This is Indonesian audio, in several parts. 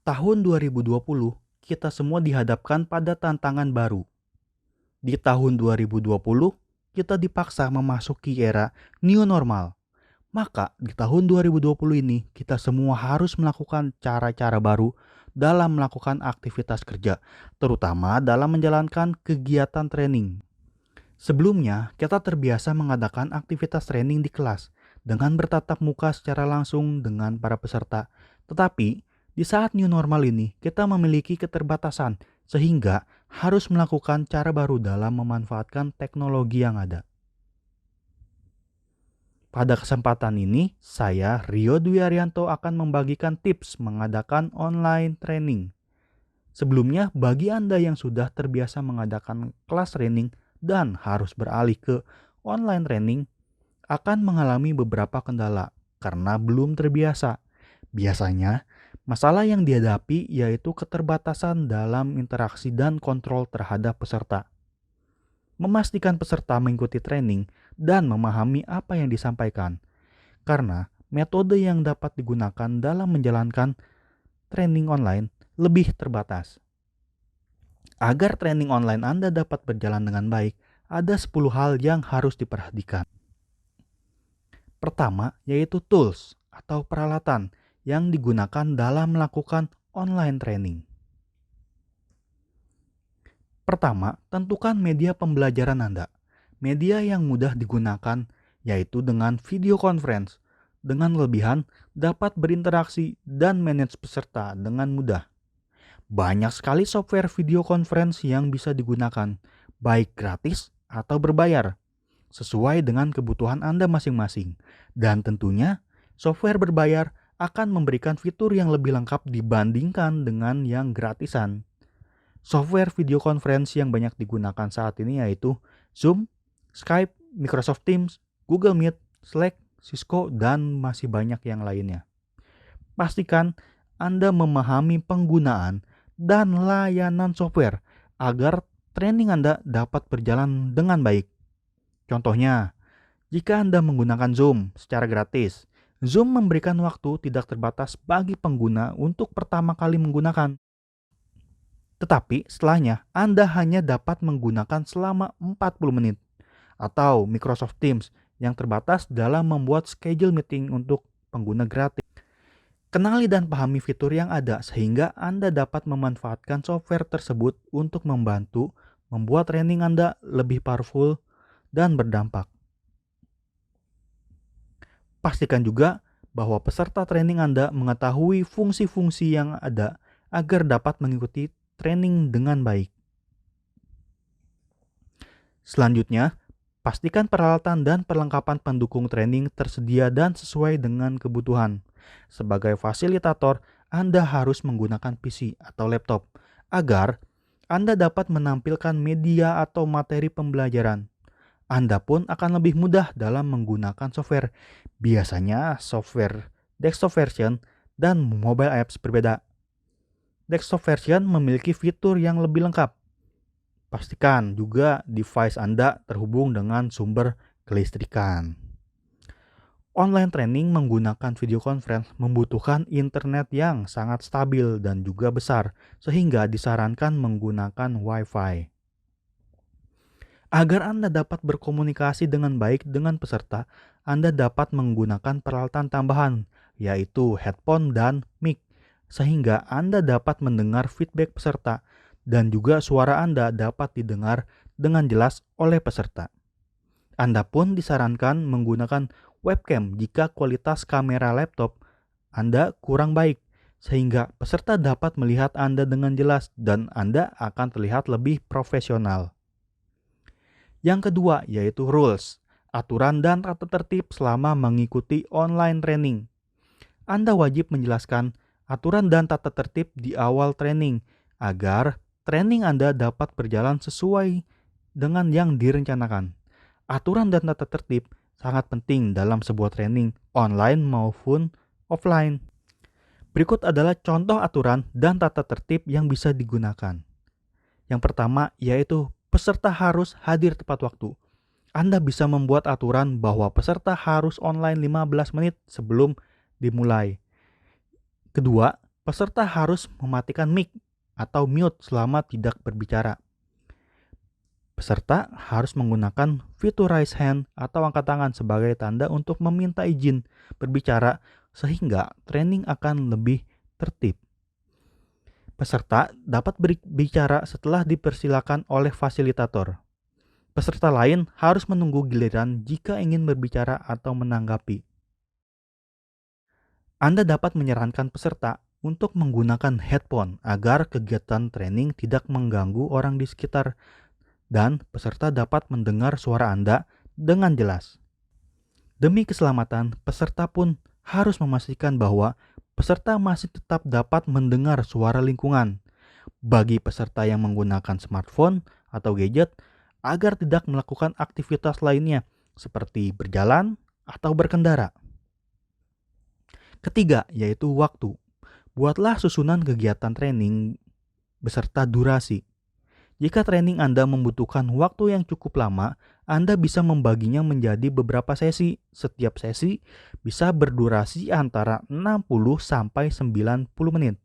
Tahun 2020, kita semua dihadapkan pada tantangan baru. Di tahun 2020, kita dipaksa memasuki era new normal. Maka di tahun 2020 ini, kita semua harus melakukan cara-cara baru dalam melakukan aktivitas kerja, terutama dalam menjalankan kegiatan training. Sebelumnya, kita terbiasa mengadakan aktivitas training di kelas dengan bertatap muka secara langsung dengan para peserta. Tetapi, di saat new normal ini, kita memiliki keterbatasan sehingga harus melakukan cara baru dalam memanfaatkan teknologi yang ada. Pada kesempatan ini, saya Rio Dwi Arianto akan membagikan tips mengadakan online training. Sebelumnya, bagi Anda yang sudah terbiasa mengadakan kelas training dan harus beralih ke online training, akan mengalami beberapa kendala karena belum terbiasa. Biasanya, masalah yang dihadapi yaitu keterbatasan dalam interaksi dan kontrol terhadap peserta. Memastikan peserta mengikuti training dan memahami apa yang disampaikan, karena metode yang dapat digunakan dalam menjalankan training online lebih terbatas. Agar training online Anda dapat berjalan dengan baik, ada 10 hal yang harus diperhatikan. Pertama, yaitu tools atau peralatan yang digunakan dalam melakukan online training. Pertama, tentukan media pembelajaran Anda. Media yang mudah digunakan yaitu dengan video conference. Dengan lebihan, dapat berinteraksi dan manage peserta dengan mudah. Banyak sekali software video conference yang bisa digunakan, baik gratis atau berbayar, sesuai dengan kebutuhan Anda masing-masing. Dan tentunya, software berbayar akan memberikan fitur yang lebih lengkap dibandingkan dengan yang gratisan. Software video conference yang banyak digunakan saat ini yaitu Zoom, Skype, Microsoft Teams, Google Meet, Slack, Cisco, dan masih banyak yang lainnya. Pastikan Anda memahami penggunaan dan layanan software agar training Anda dapat berjalan dengan baik. Contohnya, jika Anda menggunakan Zoom secara gratis, Zoom memberikan waktu tidak terbatas bagi pengguna untuk pertama kali menggunakan. Tetapi setelahnya, Anda hanya dapat menggunakan selama 40 menit. Atau Microsoft Teams yang terbatas dalam membuat schedule meeting untuk pengguna gratis. Kenali dan pahami fitur yang ada sehingga Anda dapat memanfaatkan software tersebut untuk membantu membuat training Anda lebih powerful dan berdampak. Pastikan juga bahwa peserta training Anda mengetahui fungsi-fungsi yang ada agar dapat mengikuti training dengan baik. Selanjutnya, pastikan peralatan dan perlengkapan pendukung training tersedia dan sesuai dengan kebutuhan. Sebagai fasilitator, Anda harus menggunakan PC atau laptop agar Anda dapat menampilkan media atau materi pembelajaran. Anda pun akan lebih mudah dalam menggunakan software. Biasanya software desktop version dan mobile apps berbeda. Desktop version memiliki fitur yang lebih lengkap. Pastikan juga device Anda terhubung dengan sumber kelistrikan. Online training menggunakan video conference membutuhkan internet yang sangat stabil dan juga besar, sehingga disarankan menggunakan Wi-Fi. Agar Anda dapat berkomunikasi dengan baik dengan peserta, Anda dapat menggunakan peralatan tambahan, yaitu headphone dan mic, sehingga Anda dapat mendengar feedback peserta dan juga suara Anda dapat didengar dengan jelas oleh peserta. Anda pun disarankan menggunakan webcam jika kualitas kamera laptop Anda kurang baik, sehingga peserta dapat melihat Anda dengan jelas dan Anda akan terlihat lebih profesional. Yang kedua yaitu rules, aturan dan tata tertib selama mengikuti online training. Anda wajib menjelaskan aturan dan tata tertib di awal training agar training Anda dapat berjalan sesuai dengan yang direncanakan. Aturan dan tata tertib sangat penting dalam sebuah training online maupun offline. Berikut adalah contoh aturan dan tata tertib yang bisa digunakan. Yang pertama yaitu peserta harus hadir tepat waktu. Anda bisa membuat aturan bahwa peserta harus online 15 menit sebelum dimulai. Kedua, peserta harus mematikan mic atau mute selama tidak berbicara. Peserta harus menggunakan fitur raise hand atau angkat tangan sebagai tanda untuk meminta izin berbicara sehingga training akan lebih tertib. Peserta dapat berbicara setelah dipersilakan oleh fasilitator. Peserta lain harus menunggu giliran jika ingin berbicara atau menanggapi. Anda dapat menyarankan peserta untuk menggunakan headphone agar kegiatan training tidak mengganggu orang di sekitar dan peserta dapat mendengar suara Anda dengan jelas. Demi keselamatan, peserta pun harus memastikan bahwa peserta masih tetap dapat mendengar suara lingkungan. Bagi peserta yang menggunakan smartphone atau gadget, agar tidak melakukan aktivitas lainnya seperti berjalan atau berkendara. Ketiga, yaitu waktu. Buatlah susunan kegiatan training beserta durasi. Jika training Anda membutuhkan waktu yang cukup lama, Anda bisa membaginya menjadi beberapa sesi. Setiap sesi bisa berdurasi antara 60 sampai 90 menit.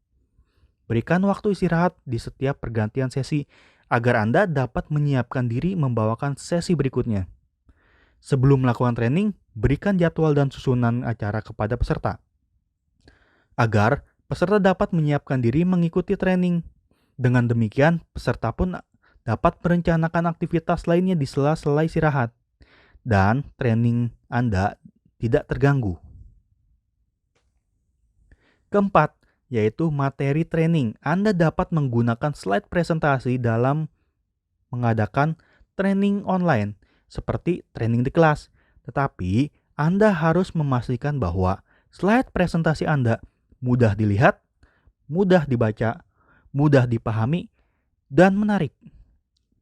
Berikan waktu istirahat di setiap pergantian sesi agar Anda dapat menyiapkan diri membawakan sesi berikutnya. Sebelum melakukan training, berikan jadwal dan susunan acara kepada peserta agar peserta dapat menyiapkan diri mengikuti training. Dengan demikian, peserta pun dapat merencanakan aktivitas lainnya di sela-sela istirahat dan training Anda tidak terganggu. Keempat, yaitu materi training. Anda dapat menggunakan slide presentasi dalam mengadakan training online seperti training di kelas. Tetapi, Anda harus memastikan bahwa slide presentasi Anda mudah dilihat, mudah dibaca, mudah dipahami, dan menarik.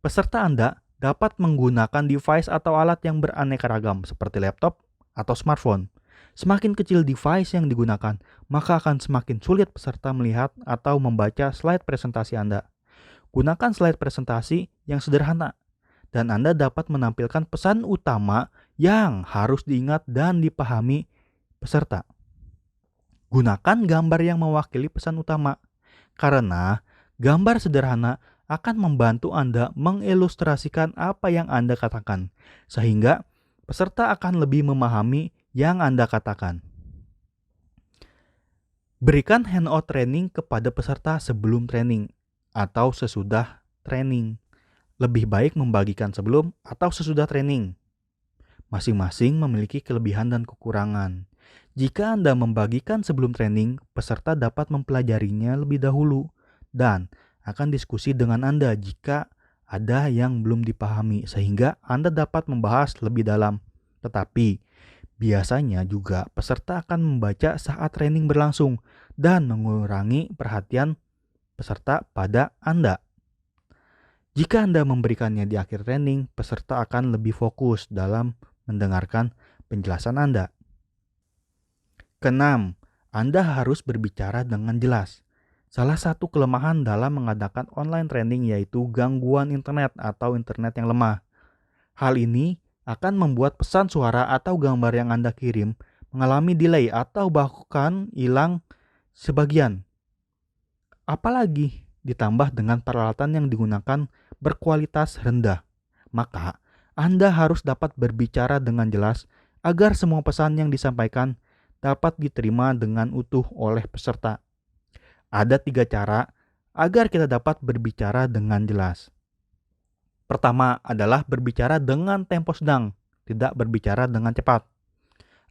Peserta Anda dapat menggunakan device atau alat yang beraneka ragam seperti laptop atau smartphone. Semakin kecil device yang digunakan, maka akan semakin sulit peserta melihat atau membaca slide presentasi Anda. Gunakan slide presentasi yang sederhana, dan Anda dapat menampilkan pesan utama yang harus diingat dan dipahami peserta. Gunakan gambar yang mewakili pesan utama, karena gambar sederhana akan membantu Anda mengilustrasikan apa yang Anda katakan, sehingga peserta akan lebih memahami yang Anda katakan. Berikan handout training kepada peserta sebelum training atau sesudah training. Lebih baik membagikan sebelum atau sesudah training. Masing-masing memiliki kelebihan dan kekurangan. Jika Anda membagikan sebelum training, peserta dapat mempelajarinya lebih dahulu dan akan diskusi dengan Anda jika ada yang belum dipahami sehingga Anda dapat membahas lebih dalam. Tetapi biasanya juga peserta akan membaca saat training berlangsung dan mengurangi perhatian peserta pada Anda. Jika Anda memberikannya di akhir training, peserta akan lebih fokus dalam mendengarkan penjelasan Anda. Keenam, Anda harus berbicara dengan jelas. Salah satu kelemahan dalam mengadakan online training yaitu gangguan internet atau internet yang lemah. Hal ini akan membuat pesan suara atau gambar yang Anda kirim mengalami delay atau bahkan hilang sebagian. Apalagi ditambah dengan peralatan yang digunakan berkualitas rendah. Maka, Anda harus dapat berbicara dengan jelas agar semua pesan yang disampaikan dapat diterima dengan utuh oleh peserta. Ada 3 cara agar kita dapat berbicara dengan jelas. Pertama adalah berbicara dengan tempo sedang, tidak berbicara dengan cepat,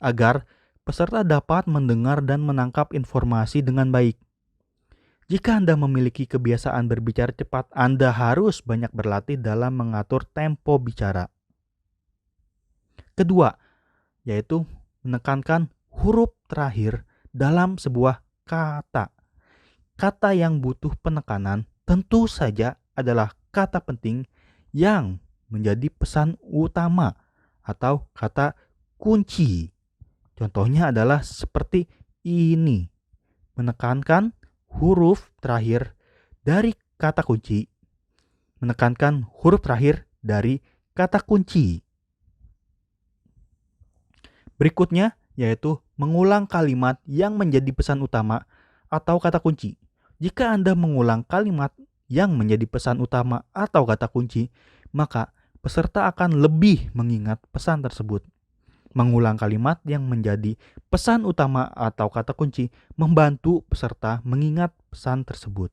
agar peserta dapat mendengar dan menangkap informasi dengan baik. Jika Anda memiliki kebiasaan berbicara cepat, Anda harus banyak berlatih dalam mengatur tempo bicara. Kedua, yaitu menekankan huruf terakhir dalam sebuah kata. Kata yang butuh penekanan tentu saja adalah kata penting yang menjadi pesan utama atau kata kunci. Contohnya adalah seperti ini. Menekankan huruf terakhir dari kata kunci. Menekankan huruf terakhir dari kata kunci. Berikutnya yaitu mengulang kalimat yang menjadi pesan utama atau kata kunci. Jika Anda mengulang kalimat yang menjadi pesan utama atau kata kunci, maka peserta akan lebih mengingat pesan tersebut. Mengulang kalimat yang menjadi pesan utama atau kata kunci membantu peserta mengingat pesan tersebut.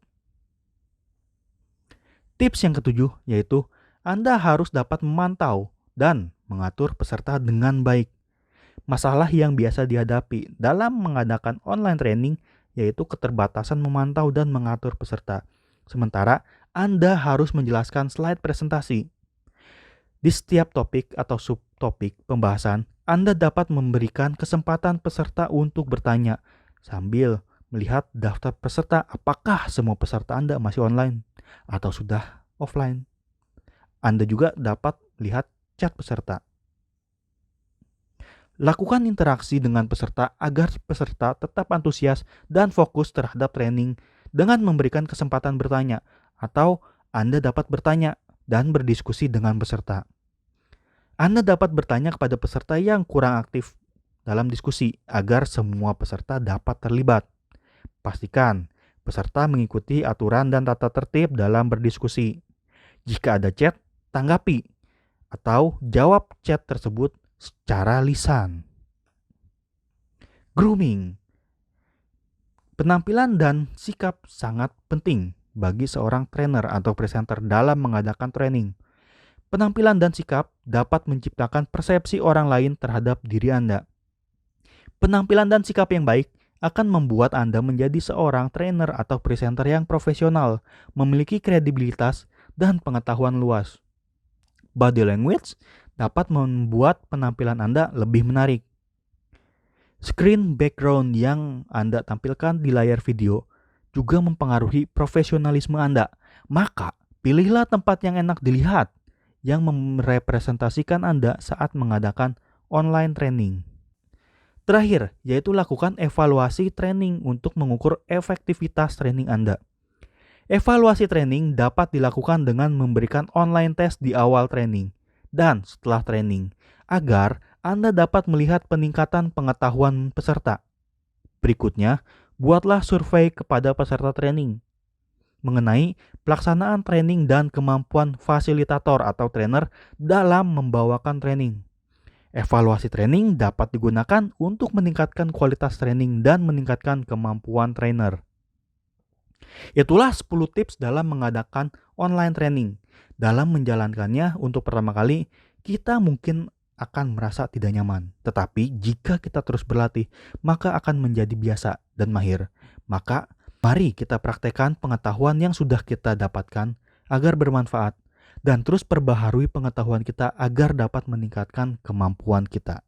Tips yang ketujuh yaitu Anda harus dapat memantau dan mengatur peserta dengan baik. Masalah yang biasa dihadapi dalam mengadakan online training yaitu keterbatasan memantau dan mengatur peserta. Sementara Anda harus menjelaskan slide presentasi. Di setiap topik atau subtopik pembahasan, Anda dapat memberikan kesempatan peserta untuk bertanya sambil melihat daftar peserta apakah semua peserta Anda masih online atau sudah offline. Anda juga dapat lihat chat peserta. Lakukan interaksi dengan peserta agar peserta tetap antusias dan fokus terhadap training dengan memberikan kesempatan bertanya, atau Anda dapat bertanya dan berdiskusi dengan peserta. Anda dapat bertanya kepada peserta yang kurang aktif dalam diskusi agar semua peserta dapat terlibat. Pastikan peserta mengikuti aturan dan tata tertib dalam berdiskusi. Jika ada chat, tanggapi atau jawab chat tersebut secara lisan. Grooming. Penampilan dan sikap sangat penting bagi seorang trainer atau presenter dalam mengadakan training. Penampilan dan sikap dapat menciptakan persepsi orang lain terhadap diri Anda. Penampilan dan sikap yang baik akan membuat Anda menjadi seorang trainer atau presenter yang profesional, memiliki kredibilitas dan pengetahuan luas. Body language dapat membuat penampilan Anda lebih menarik. Screen background yang Anda tampilkan di layar video juga mempengaruhi profesionalisme Anda. Maka, pilihlah tempat yang enak dilihat yang merepresentasikan Anda saat mengadakan online training. Terakhir, yaitu lakukan evaluasi training untuk mengukur efektivitas training Anda. Evaluasi training dapat dilakukan dengan memberikan online test di awal training dan setelah training, agar Anda dapat melihat peningkatan pengetahuan peserta. Berikutnya, buatlah survei kepada peserta training mengenai pelaksanaan training dan kemampuan fasilitator atau trainer dalam membawakan training. Evaluasi training dapat digunakan untuk meningkatkan kualitas training dan meningkatkan kemampuan trainer. Itulah 10 tips dalam mengadakan online training. Dalam menjalankannya untuk pertama kali, kita mungkin akan merasa tidak nyaman. Tetapi jika kita terus berlatih, maka akan menjadi biasa dan mahir. Maka mari kita praktekkan pengetahuan yang sudah kita dapatkan agar bermanfaat dan terus perbaharui pengetahuan kita agar dapat meningkatkan kemampuan kita.